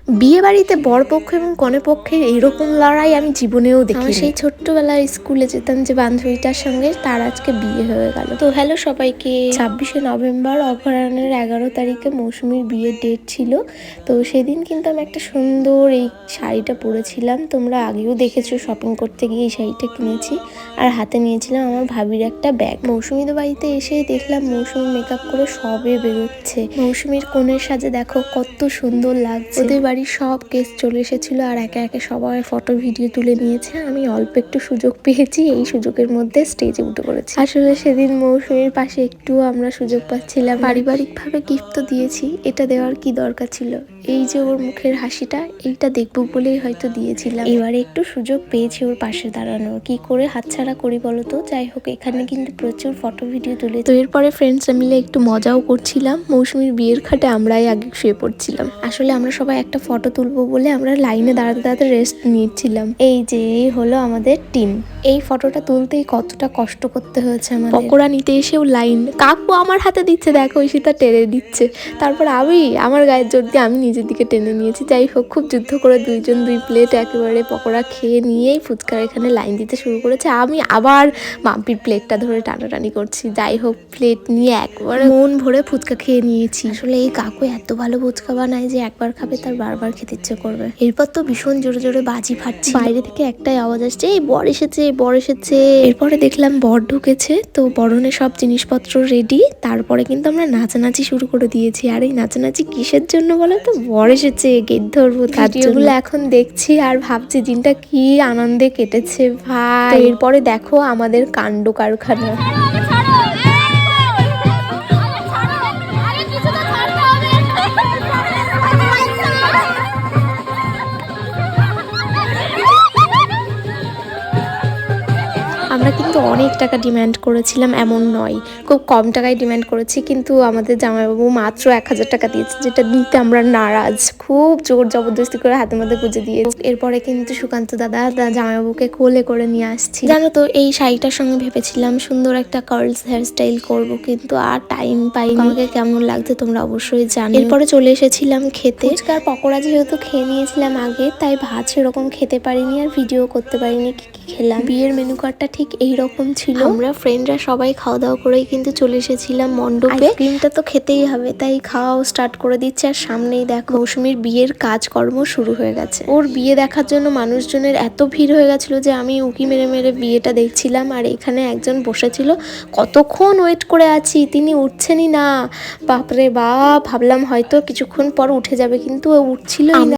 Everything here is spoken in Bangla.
বিয়ে বাড়িতে বরপক্ষ এবং কনেপক্ষের এইরকম লড়াই আমি জীবনেও দেখি। সেই ছোট্টবেলায় স্কুলে যেতাম যে বান্ধবীটার সঙ্গে, তার আজকে বিয়ে হয়ে গেল। তো হ্যালো সবাইকে, 26শে নভেম্বর অপরাহ্নের 11 তারিখে মৌসুমীর বিয়ের ডেট ছিল। তো সেদিন কিন্তু আমি একটা সুন্দর এই শাড়িটা পরেছিলাম, তোমরা আগেও দেখেছো। শপিং করতে গিয়ে এই শাড়িটা কিনেছি আর হাতে নিয়েছিলাম আমার ভাবির একটা ব্যাগ। মৌসুমীদের বাড়িতে এসেই দেখলাম মৌসুমী মেকআপ করে সবে বেরোচ্ছে। মৌসুমীর কোণের সাজে দেখো কত সুন্দর লাগছে। ওদের বাড়ির সব গেস্ট চলে এসেছিল আর একে একে সবাই ফটো ভিডিও তুলে নিয়েছে। আমি অল্প একটু সুযোগ পেয়েছি, এই সুযোগের মধ্যে স্টেজে উঠে পড়েছি। আসলে সেদিন মৌসুমীর পাশে একটু আমরা সুযোগ পাচ্ছিলাম। পারিবারিক ভাবে গিফট তো দিয়েছি, এটা দেওয়ার কি দরকার ছিল? এই যে ওর মুখের হাসিটা, এইটা দেখবো বলেই হয়তো দিয়েছিলাম। এবারে একটু সুযোগ পেয়েছি ওর পাশে দাঁড়ানোর, কি করে হাতছাড়া করি বলতো। যাই হোক, এখানে কিন্তু প্রচুর ফটো ভিডিও তুলে। তো এরপরে ফ্রেন্ডসরা মিলে একটু মজাও করছিলাম। মৌসুমীর বিয়ের খাটে আমরাই আগে শুয়ে পড়ছিলাম। আসলে আমরা সবাই একটা ফটো তুলবো বলে আমরা লাইনে দাঁড়াতে দাঁড়াতে রেস্ট নিচ্ছিলাম। এই যে এই হলো আমাদের টিম। এই ফটোটা তুলতেই কতটা কষ্ট করতে হয়েছে আমাদের। পকোড়া নিতে এসেও লাইন, কাকু আমার হাতে দিচ্ছে, দেখো ঈশিতা টেনে দিচ্ছে। তারপর আমি আমার গায়ের জোর দিয়ে আমি নিজের দিকে টেনে নিয়েছি। যাই হোক, খুব যুদ্ধ করে দুইজন দুই প্লেট একেবারে পকোড়া খেয়ে নিয়েই ফুচকার এখানে লাইন দিতে শুরু করেছে। আমি আবার মাম্পির প্লেটটা ধরে টানাটানি করছি। যাই হোক, প্লেট নিয়ে একবারে মন ভরে ফুচকা খেয়ে নিয়েছি। আসলে এই কাকু এত ভালো ফুচকা বানায় যে একবার খাবে তার বারবার খেতে ইচ্ছে করবে। এরপর তো ভীষণ জোরে জোরে বাজি ফাটছে। বাইরে থেকে একটাই আওয়াজ আসছে, এই বর এসেছে, বর এসেছে। এরপরে দেখলাম বর ঢুকেছে। তো বরণে সব জিনিসপত্র রেডি। তারপরে কিন্তু আমরা নাচানাচি শুরু করে দিয়েছি। আর এই নাচানাচি কিসের জন্য বলো তো? বর এসেছে, গেট ধরবো তার জন্য। এখন দেখছি আর ভাবছি দিনটা কি আনন্দে কেটেছে ভাই। এরপরে দেখো আমাদের কাণ্ড কারখানা। আমরা কিন্তু অনেক টাকা ডিমান্ড করেছিলাম, এমন নয়, খুব কম টাকায় ডিমান্ড করেছি, কিন্তু আমাদের জামাইবাবু মাত্র 1000 টাকা দিয়েছে, যেটা দিতে আমরা নারাজ। খুব জোর জবরদস্তি করে হাতে মধ্যে গুঁজে দিয়ে। এরপরে কিন্তু সুকান্ত দাদা জামাইবাবুকে কোলে করে নিয়ে আসছি। জানো তো, এই শাড়িটার সঙ্গে ভেবেছিলাম সুন্দর একটা কার্লস হেয়ারস্টাইল করব, কিন্তু আর টাইম পাইনি। আমাকে কেমন লাগছে তোমরা অবশ্যই জানো। এরপরে চলে এসেছিলাম খেতে। ফুচকার পকোড়া যেহেতু খেয়ে নিয়েছিলাম আগে, তাই ভাত সেরকম খেতে পারিনি আর ভিডিও করতে পারিনি কি কি খেলাম। বিয়ের মেনু কার্ডটা ঠিক এইরকম ছিল। আমরা ফ্রেন্ডরা সবাই খাওয়া দাওয়া করেই কিন্তু চলে এসেছিলাম মণ্ডপে। আইসক্রিমটা তো খেতেই হবে, তাই খাওয়াও স্টার্ট করে দিচ্ছে। আর সামনেই দেখো মৌসুমীর বিয়ের কাজকর্ম শুরু হয়ে গেছে। ওর বিয়ে দেখার জন্য মানুষজনের এত ভিড় হয়ে গেছিল যে আমি উকি মেরে মেরে বিয়েটা দেখছিলাম। আর এখানে একজন বসেছিল, কতক্ষণ ওয়েট করে আছি, তিনি উঠছেনই না। বাপরে বাপ, ভাবলাম হয়তো কিছুক্ষণ পর উঠে যাবে, কিন্তু ও উঠছিলই না।